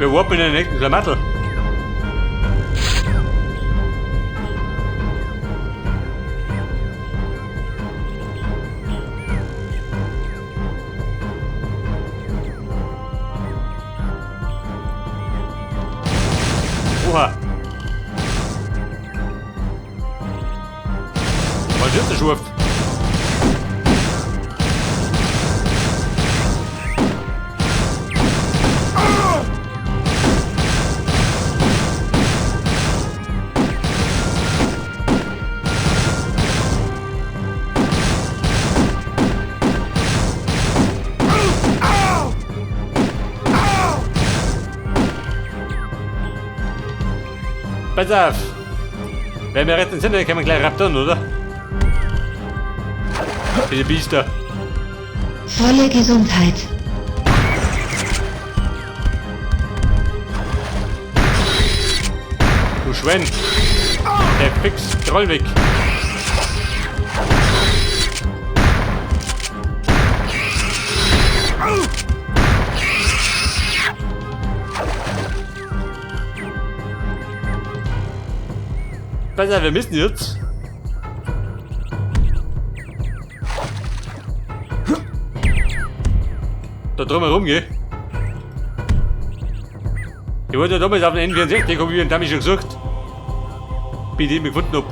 Wir warten in den nächsten Schlamassel. Oha. Was ist das Schurft? Pass auf! Wenn wir retten sind, dann können wir gleich raptern, oder? Diese Biester. Volle Gesundheit. Du Schwein! Der Fix, Troll weg! Pass auf, wir müssen jetzt. Da drum herum gehen. Ich wollte ja damals auf den N64 kommen, wie und habe ich schon gesucht. Bis ich ihn gefunden hab.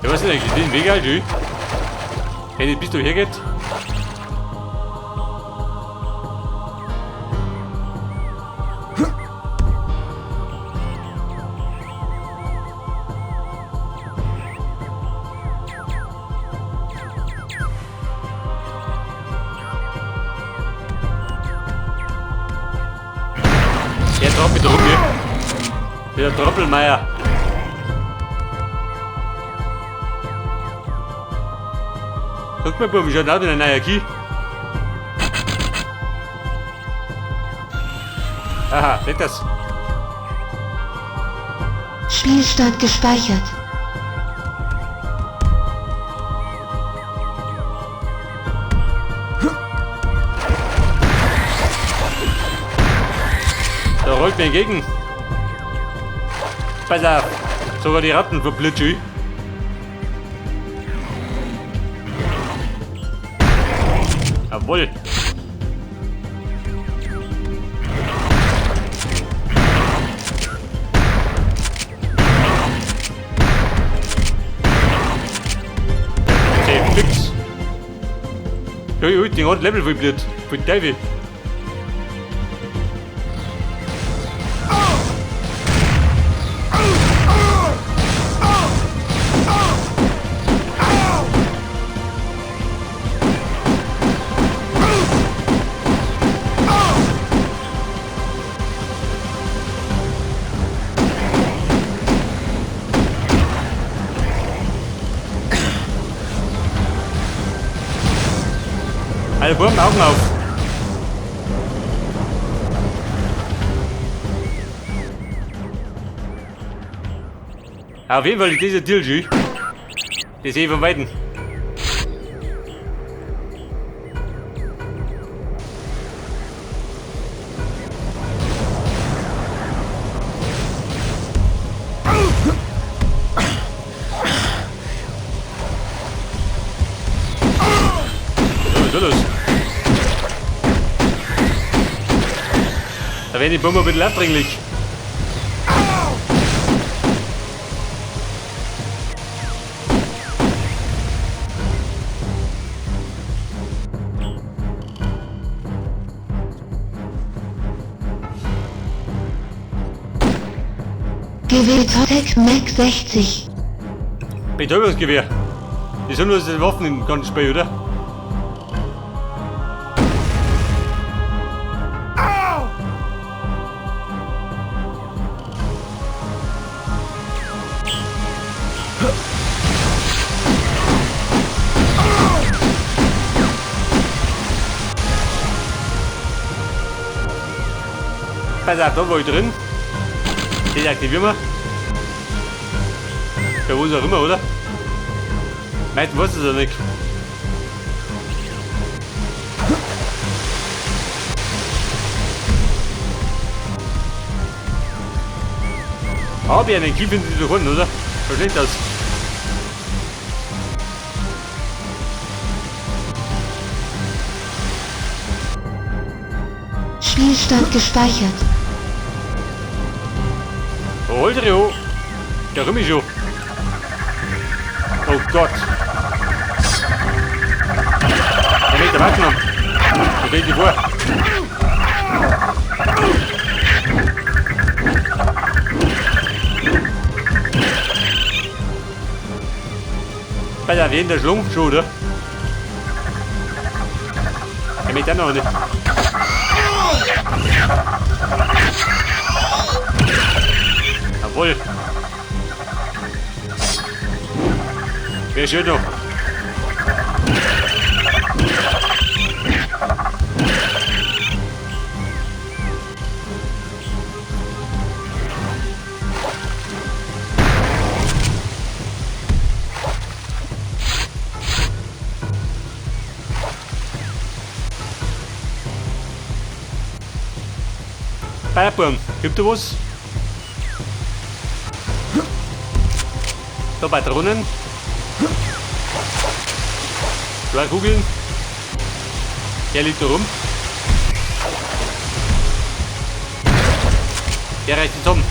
Ja, was ist denn eigentlich? Den Weg halt, du? Wenn nicht bis du hergeht. Der drauf mit rum hier. Der Troppelmeier. Guck mal, Buben, schaut aus wie ein neuer Key. Aha, seht das? Spielstand gespeichert. Da rollt mir entgegen. Pass auf, sogar die Ratten verblitschen. Jawohl. Okay, fix. Ui, den hat Level vibriert. Für den Teufel. Alle Buben, Augen auf! Auf jeden Fall ist dieser Dilschü. Das sehe ich von Weitem. So los. Da werden die Bomben ein bisschen aufdringlich. Gewehrzeug Mac 60. Betäubungsgewehr. Die sind nur die Waffen im ganzen Spiel, oder? Pass auf, da war ich drin. Den aktivieren wir. Ja, wo ist auch immer, oder? Meistens weiß es ja nicht. Aber ja, Energie finden die doch unten, oder? Versteht das? Spielstand gespeichert. Oh, hol dir hoch. Der Rümmi schon. Oh Gott. Der Meter weggenommen. Da steht die vor. Bei der Wien der Schlung schon, oder? Der Meter noch nicht. Jawohl. Wäre schön noch. Bayerburm, gibt da was? Da Patronen. Zwei Kugeln. Der liegt da rum. Der reicht jetzt um.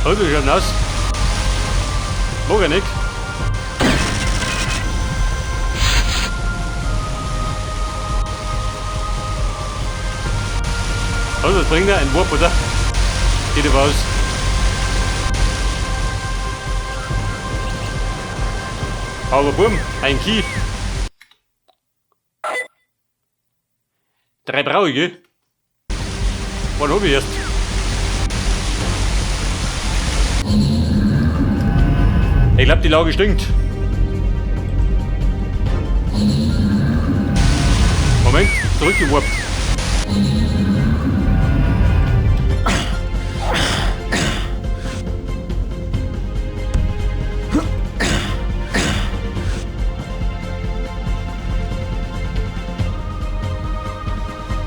Also schaut das aus. Mag ich nicht. Also, das bringt er ein Warp, oder? Geht aber aus. Aber bumm, ein Key. 3 brauche ich, gell? Wann hab ich erst? Ich glaube, die Lage stinkt. Moment, zurückgewarpt.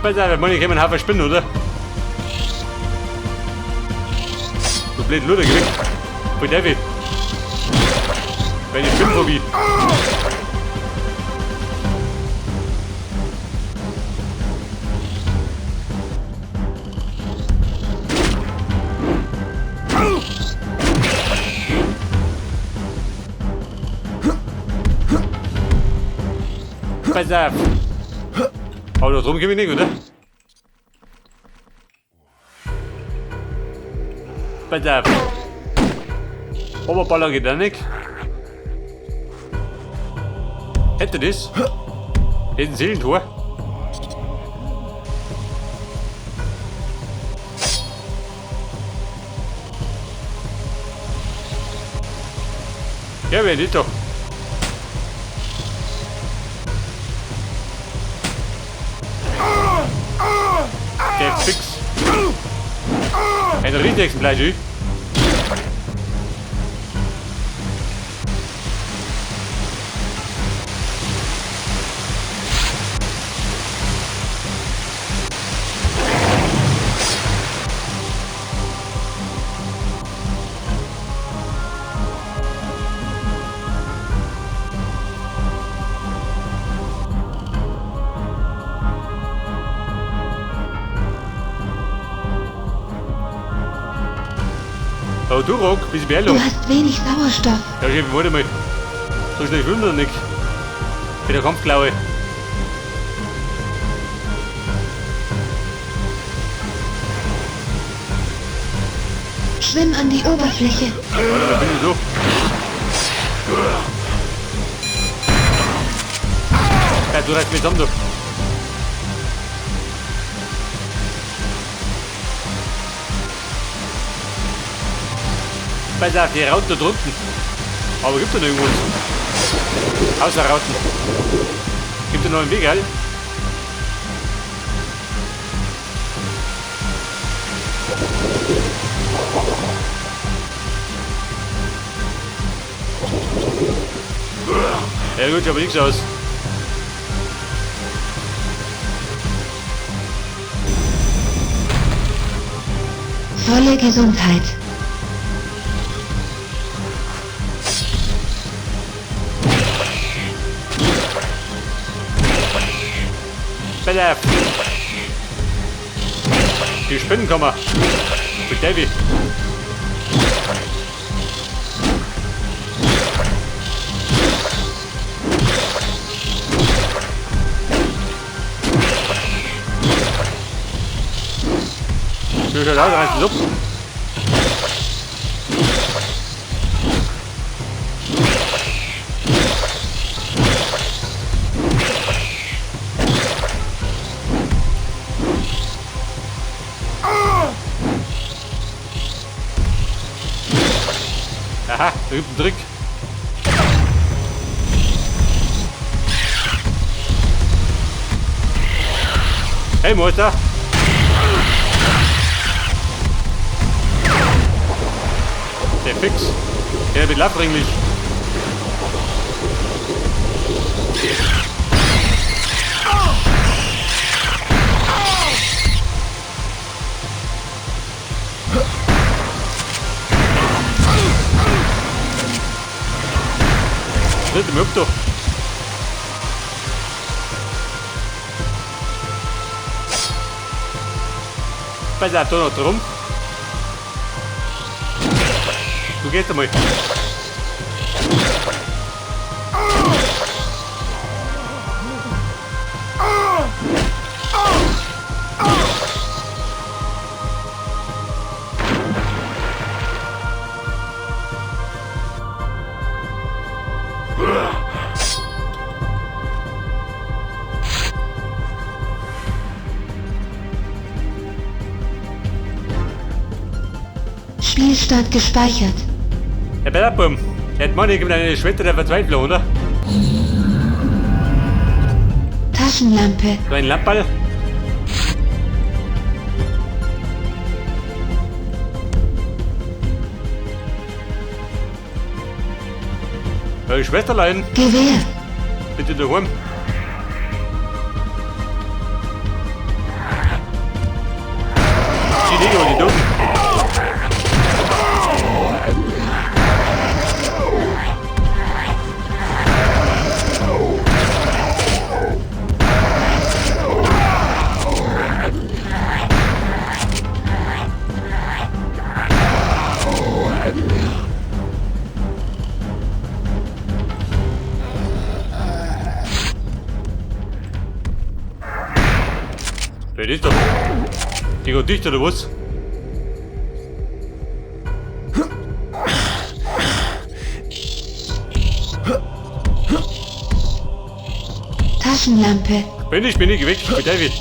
Pass auf, Mann, ich kann einen Haufen spinnen, oder? Du blöd Luder gekriegt. Voll David. Wenn ich bin vorbei. Pass auf. Aber da drum komme ich nicht, oder? Pass auf. Oberballer geht auch nicht. Hätte das? Hätte ein Seelentor? Ja, wer nicht doch. Der ist fix. Ein Riesexemplar. Aber du, Rock, bis Beerdigung. Du hast wenig Sauerstoff. Ja, Chef, warte mal. So schnell schwimmt er nicht. Für der Kampfklaue. Schwimm an die Oberfläche. Warte, da bin ich so. Ja, du reißt mich zusammen, du. Pass auf, die Rauten da drunten. Aber gibt es noch irgendwas? Außer Rauten. Gibt es noch einen Weg, gell? Ja gut, aber nichts aus. Volle Gesundheit. Pass auf. Die Spinnen kommen. Mit Davy. Du schaust aus, reißt es ab. Aha, da gibt es einen Trick. Hey, Monster! Der Fix. Der wird labdringlich. Tritt ihm ab, doch. Pass auf, da noch drum. Du gehst einmal. Spielstand gespeichert. Herr Bellerbum, der Mann gibt eine Schwette der Verzweiflung, oder? Taschenlampe. So ein Lamperl. Hey, Schwesterlein, Gewehr. bitte daheim. Chilego, die Dummen. Wer ist das? Die geht dicht oder was? Taschenlampe. Bin ich weg, mit David.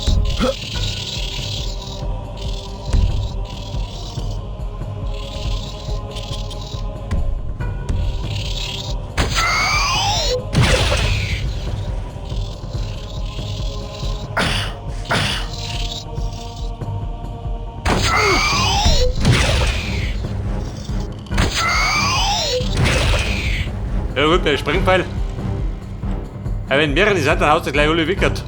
Ja gut, der Springpfeil. Aber wenn mehrere sind, dann haut er gleich alle wickert.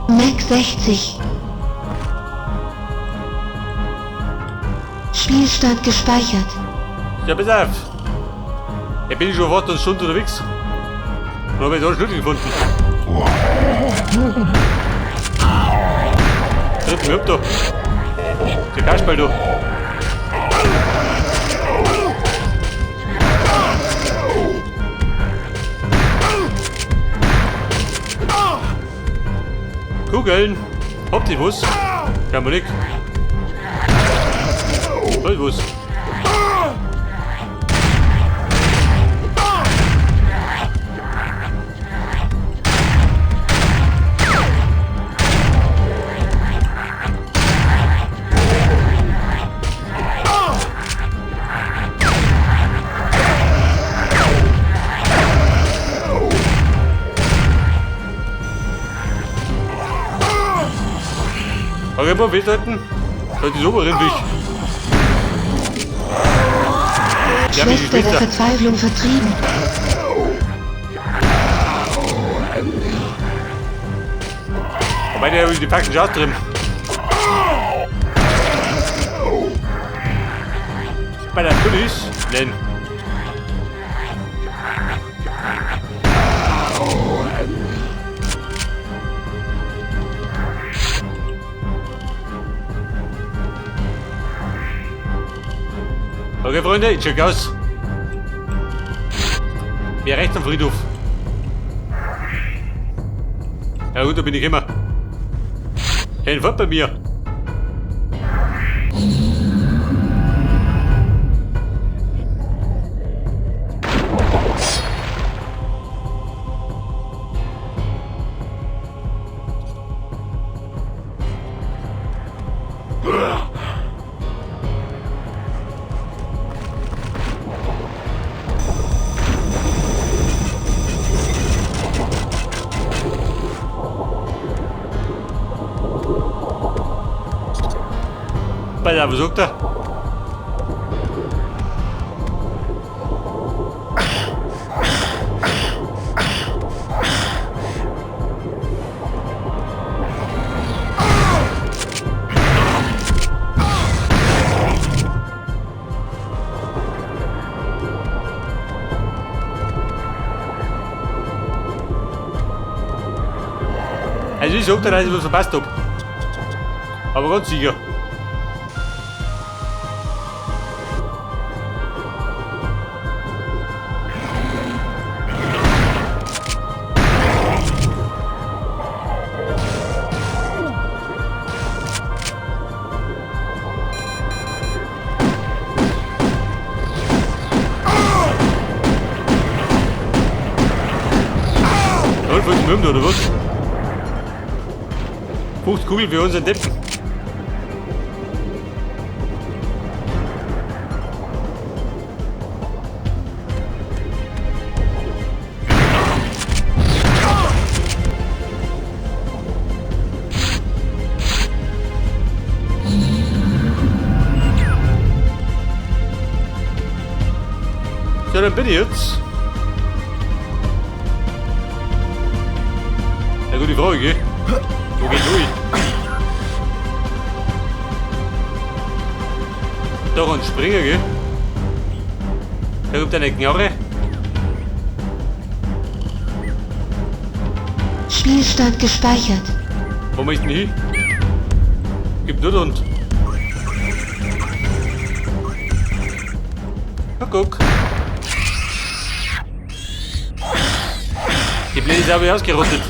Mac 60. Spielstand gespeichert. Ja, pass auf. Ich bin schon fast eine Stunde unterwegs. Und habe ich da einen Schlüssel gefunden. Tritt mich ab da. Der Kasperl da. Kugeln. Habt ihr was? Kann man nicht. Halt was. Aber immer weghalten. Halt die oberen durch. Die haben mich Schwester der geschwister. Verzweiflung vertrieben. Wobei der die packen Schaß drin. Bei der König. Nein. Okay, Freunde, ich check aus. Wer rechts am Friedhof? Ja gut, da bin ich immer. Kein Fort bei mir. Bei der besucht er. Also ich sag dir, dass ich was verpasst hab. Aber ganz sicher. Und was mit oder was? 50 Kugeln für unseren Deppen. Ja, dann bin ich jetzt. Ja, gute Frage, gell? Wo geht durch? Da kann springen, gell? Da kommt eine Knarre. Spielstand gespeichert. Wo ist denn hin? Gibt nur und. Na guck. Die blöde Sau habe ich ausgerottet.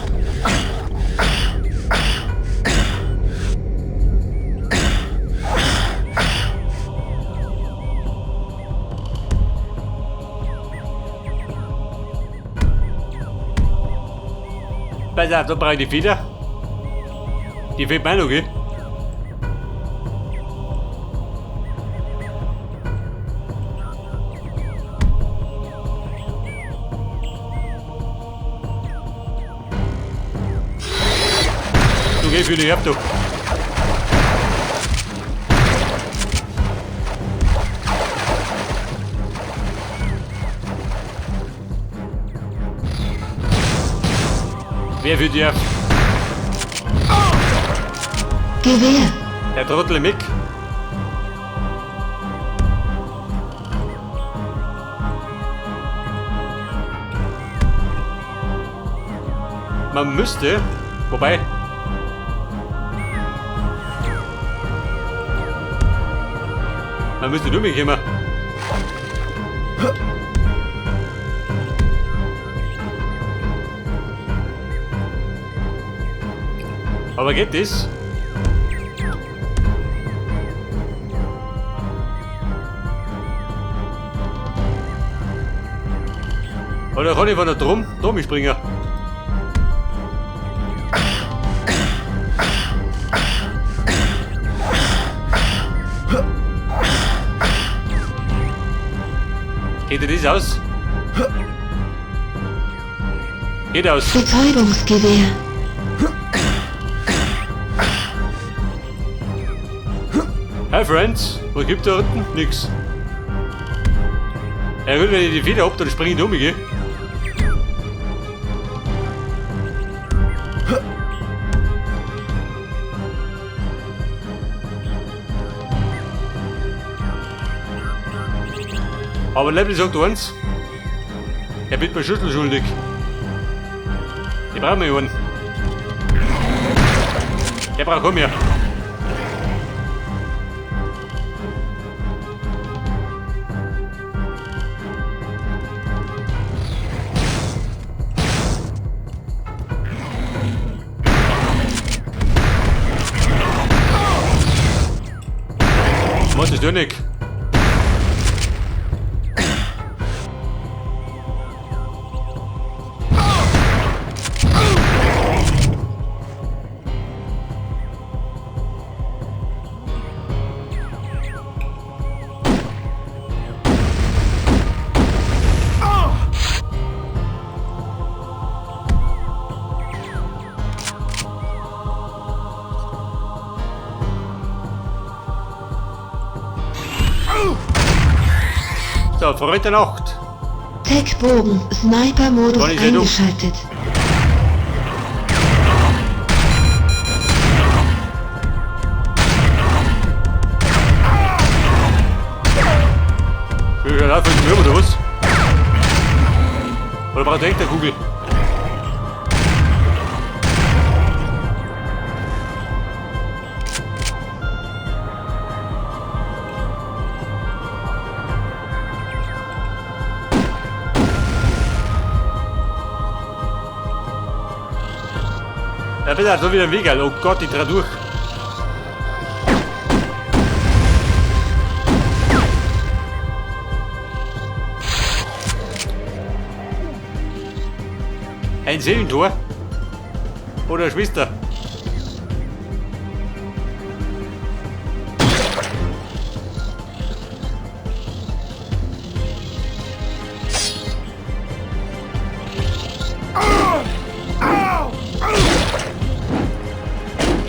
Pass auf, da brauche ich die Feder. Die fehlt mir noch, gell? Du gehst wieder ab, du. Wer für dir? Gewehr. Der Trottel Mick. Man müsste, wobei. Man müsste nur mich immer. Aber geht das? Oder kann ich von der drum springen? Geht dir das aus? Geht aus. Betäubungsgewehr. Hi Friends, was gibt da unten? Nix. Ja gut, wenn ich die Feder hab, dann spring ich um, gell? Aber Level sagt eins. Er wird mir Schüssel schuldig. Ich brauche mir einen. Der braucht auch mehr. Was ist der nicht? So, verrückte Nacht. Tech-Bogen. Sniper-Modus War nicht sehr dumm. eingeschaltet. Will ich laufen mit dem oder was? Oder braucht er echt eine Kugel? Ja, bitte, so wieder ein Weg, Alter. Oh Gott, ich dreh durch. Ein Seelentor? Oder Schwester?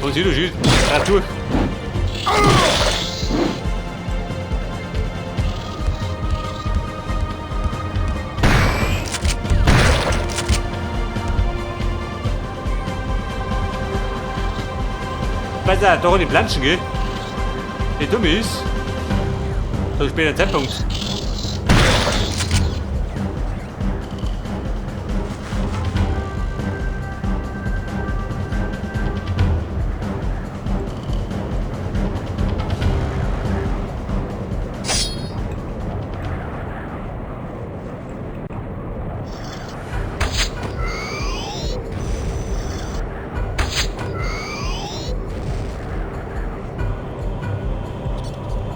Und sie, du schießt. Durch. Besser, doch in die Planschen, gell? Die dumm ist. So später Zeitpunkt.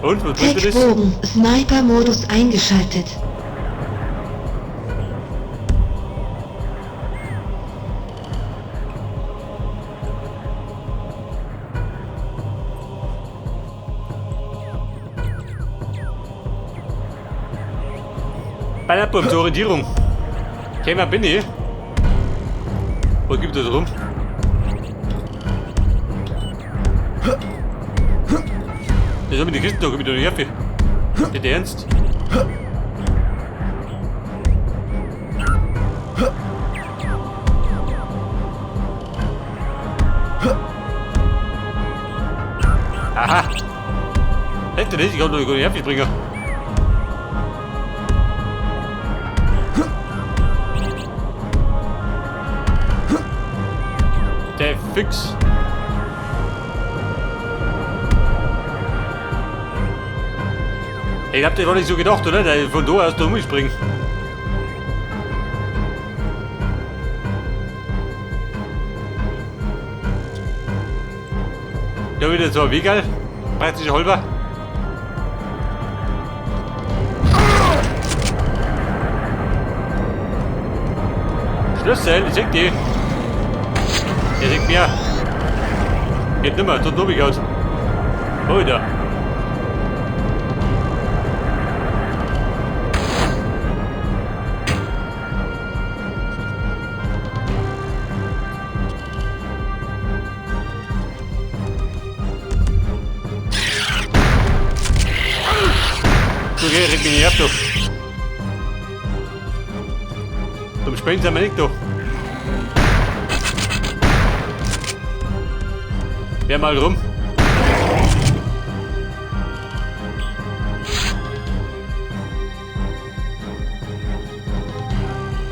Und, was bringt das? Tech-Bogen. Sniper-Modus eingeschaltet. Ballerbomb zur Orientierung. Kämer bin ich. Wo gibt es rum? Das haben wir die Kisten da, komm ich da nicht her. Nicht ernst? Aha! Hätte nicht, ich kann doch nicht her bringen. Der Fix. Ich hab dir doch nicht so gedacht, oder? Der von da aus da umspringen. Da wieder so ein Wegal. Praktisch halber. Schlüssel, ich sag dir. Er sagt mir. Geht nimmer, tut nur mich aus. Oh, da. Okay, reg mich nicht ab, du. Zum Spielen sind wir nicht, du. Wer mal rum.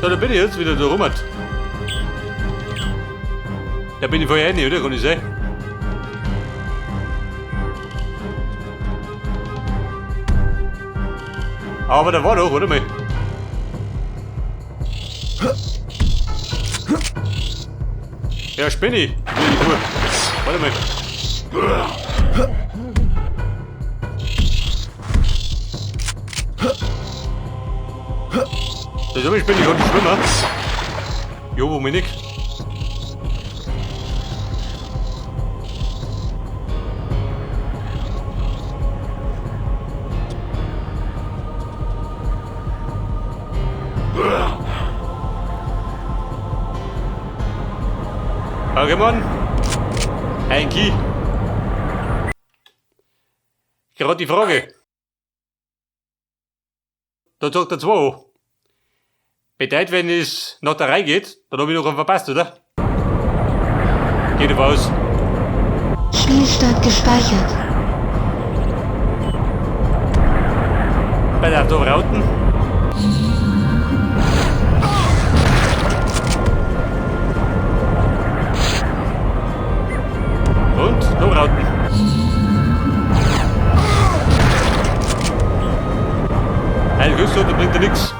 So, da bin ich jetzt wieder da rum. Da bin ich vorher nicht, oder? Kann ich sehen. Aber da war doch, oder mal? Ja, Spinni. Warte mal. Das habe ich Spinni, kann ich schwimmen. Jo, wo bin ich? Pokémon? Henki? Gerade die Frage. Da sagt er 2. Bedeutet, wenn es nach der Reihe geht, dann habe ich noch einen verpasst, oder? Geht davon aus. Spielstand gespeichert. Bei der Rauten. Und? Noch Rauten. Heil, Gusto, da bringt er nix.